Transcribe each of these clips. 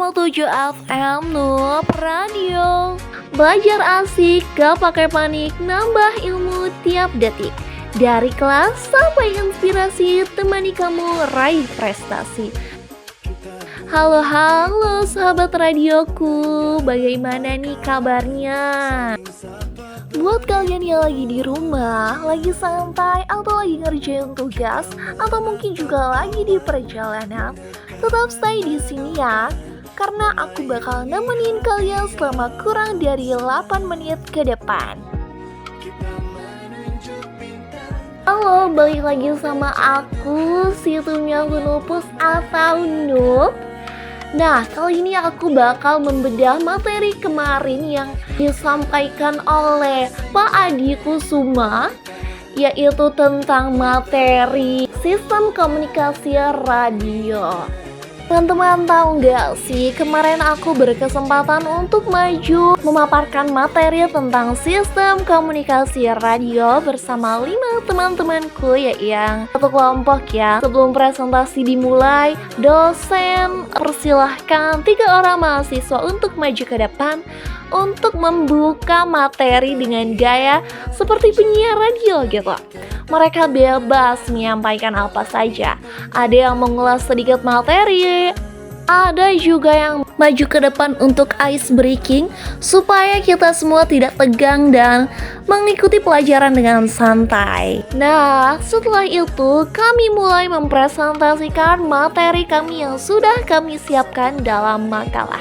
107 FM Noob Radio. Belajar asik, gak pakai panik, nambah ilmu tiap detik. Dari kelas sampai inspirasi, temani kamu raih prestasi. Halo sahabat radioku, bagaimana nih kabarnya? Buat kalian yang lagi di rumah, lagi santai atau lagi ngerjain tugas, atau mungkin juga lagi di perjalanan, tetap stay di sini ya, karena aku bakal nemenin kalian selama kurang dari 8 menit ke depan. Halo, balik lagi sama aku, Situnya Lupus atau Noob. Nah, kali ini aku bakal membedah materi kemarin yang disampaikan oleh Pak Adi Kusuma, yaitu tentang materi sistem komunikasi radio. Teman-teman tahu nggak sih, kemarin aku berkesempatan untuk maju memaparkan materi tentang sistem komunikasi radio bersama 5 teman-temanku ya, yang satu kelompok ya. Sebelum presentasi dimulai, dosen persilahkan 3 orang mahasiswa untuk maju ke depan untuk membuka materi dengan gaya seperti penyiar radio gitu. Mereka bebas menyampaikan apa saja. Ada yang mengulas sedikit materi, ada juga yang maju ke depan untuk ice breaking supaya kita semua tidak tegang dan mengikuti pelajaran dengan santai. Nah, setelah itu kami mulai mempresentasikan materi kami yang sudah kami siapkan dalam makalah.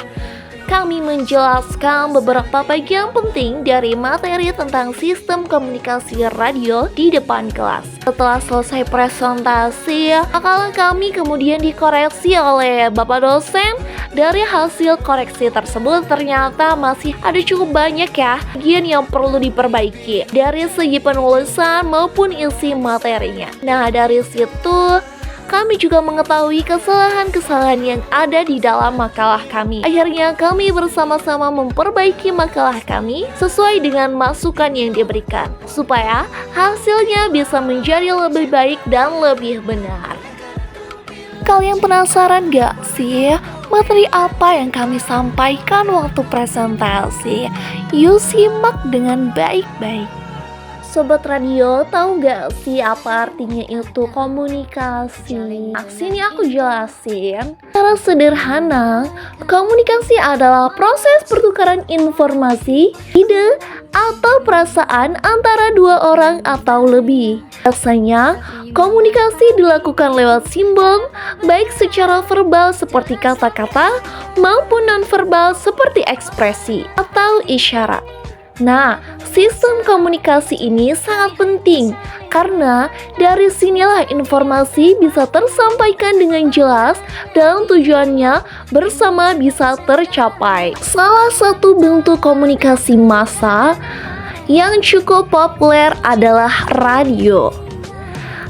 Kami menjelaskan beberapa bagian penting dari materi tentang sistem komunikasi radio di depan kelas. Setelah selesai presentasi, makalah kami kemudian dikoreksi oleh Bapak dosen. Dari hasil koreksi tersebut ternyata masih ada cukup banyak ya bagian yang perlu diperbaiki dari segi penulisan maupun isi materinya. Nah, dari situ kami juga mengetahui kesalahan-kesalahan yang ada di dalam makalah kami. Akhirnya kami bersama-sama memperbaiki makalah kami sesuai dengan masukan yang diberikan, supaya hasilnya bisa menjadi lebih baik dan lebih benar. Kalian penasaran gak sih materi apa yang kami sampaikan waktu presentasi? Yuk simak dengan baik-baik. Sobat radio, tahu gak sih apa artinya itu komunikasi? Sini aku jelasin. Secara sederhana, komunikasi adalah proses pertukaran informasi, ide, atau perasaan antara 2 orang atau lebih. Biasanya, komunikasi dilakukan lewat simbol, baik secara verbal seperti kata-kata, maupun nonverbal seperti ekspresi atau isyarat. Nah, sistem komunikasi ini sangat penting karena dari sinilah informasi bisa tersampaikan dengan jelas dan tujuannya bersama bisa tercapai. Salah satu bentuk komunikasi massa yang cukup populer adalah radio.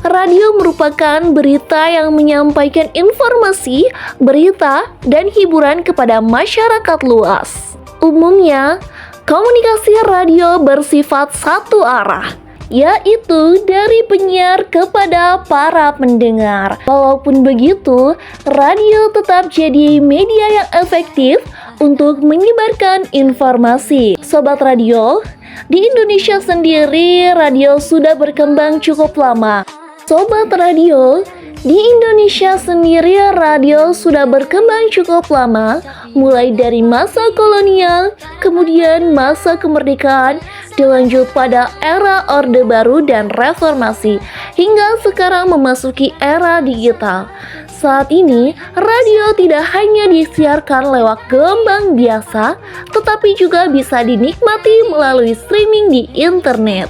Radio merupakan berita yang menyampaikan informasi, berita, dan hiburan kepada masyarakat luas. Umumnya, komunikasi radio bersifat satu arah, yaitu dari penyiar kepada para pendengar. Walaupun begitu, radio tetap jadi media yang efektif untuk menyebarkan informasi. Sobat radio, di Indonesia sendiri radio sudah berkembang cukup lama. Sobat radio, di Indonesia sendiri radio sudah berkembang cukup lama, mulai dari masa kolonial, kemudian masa kemerdekaan, dilanjut pada era Orde Baru dan Reformasi, hingga sekarang memasuki era digital. Saat ini, radio tidak hanya disiarkan lewat gelombang biasa, tetapi juga bisa dinikmati melalui streaming di internet.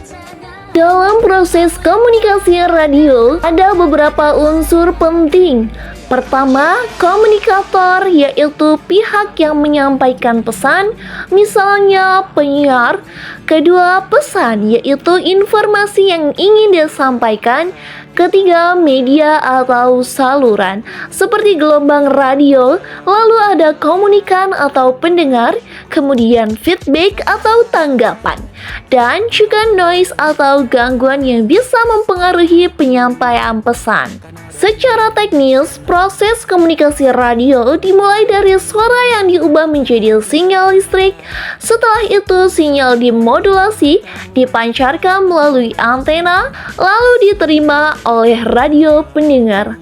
Dalam proses komunikasi radio, ada beberapa unsur penting. Pertama, komunikator, yaitu pihak yang menyampaikan pesan, misalnya penyiar. Kedua, pesan, yaitu informasi yang ingin disampaikan. Ketiga, media atau saluran, seperti gelombang radio. Lalu ada komunikan atau pendengar, kemudian feedback atau tanggapan, dan juga noise atau gangguan yang bisa mempengaruhi penyampaian pesan. Secara teknis, proses komunikasi radio dimulai dari suara yang diubah menjadi sinyal listrik. Setelah itu, sinyal dimodulasi, dipancarkan melalui antena, lalu diterima oleh radio pendengar.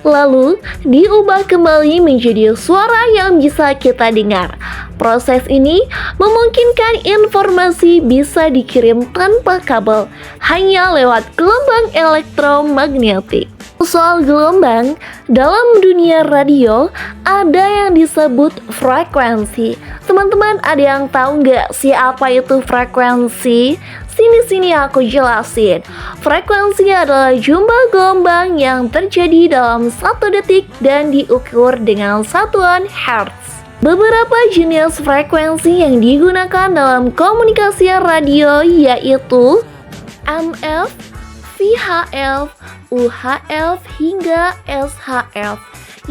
Lalu diubah kembali menjadi suara yang bisa kita dengar. Proses ini memungkinkan informasi bisa dikirim tanpa kabel, hanya lewat gelombang elektromagnetik. Soal gelombang, dalam dunia radio ada yang disebut frekuensi. Teman-teman, ada yang tahu nggak sih apa itu frekuensi? Sini aku jelasin. Frekuensi adalah jumlah gelombang yang terjadi dalam 1 detik dan diukur dengan satuan hertz. Beberapa jenis frekuensi yang digunakan dalam komunikasi radio yaitu MF, VHF, UHF, hingga SHF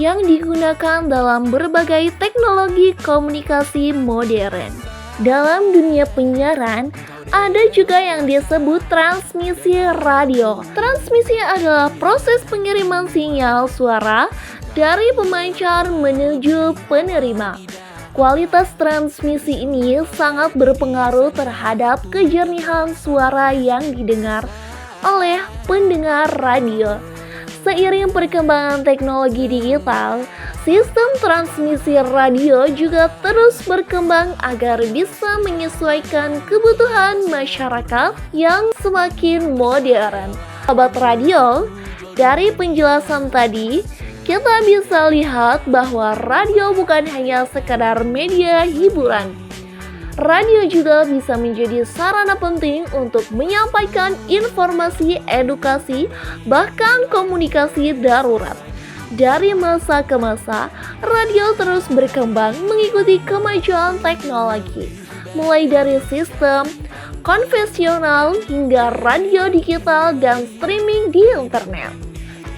yang digunakan dalam berbagai teknologi komunikasi modern. Dalam dunia penyiaran, ada juga yang disebut transmisi radio. Transmisi adalah proses pengiriman sinyal suara dari pemancar menuju penerima. Kualitas transmisi ini sangat berpengaruh terhadap kejernihan suara yang didengar oleh pendengar radio. Seiring perkembangan teknologi digital, sistem transmisi radio juga terus berkembang agar bisa menyesuaikan kebutuhan masyarakat yang semakin modern. Sahabat radio, dari penjelasan tadi, kita bisa lihat bahwa radio bukan hanya sekadar media hiburan. Radio juga bisa menjadi sarana penting untuk menyampaikan informasi, edukasi, bahkan komunikasi darurat. Dari masa ke masa, radio terus berkembang mengikuti kemajuan teknologi, mulai dari sistem konvensional hingga radio digital dan streaming di internet.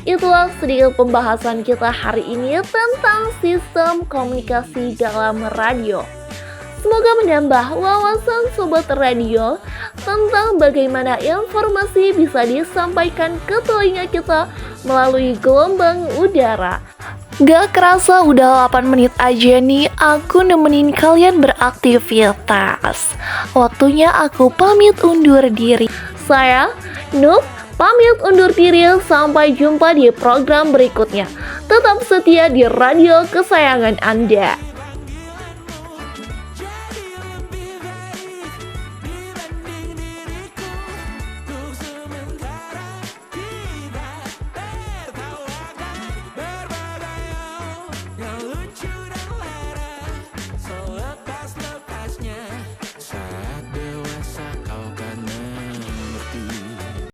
Itulah sedikit pembahasan kita hari ini tentang sistem komunikasi dalam radio. Semoga menambah wawasan sobat radio tentang bagaimana informasi bisa disampaikan ke telinga kita melalui gelombang udara. Gak kerasa udah 8 menit aja nih aku nemenin kalian beraktivitas. Waktunya aku pamit undur diri. Saya, Noob, pamit undur diri, sampai jumpa di program berikutnya. Tetap setia di radio kesayangan Anda.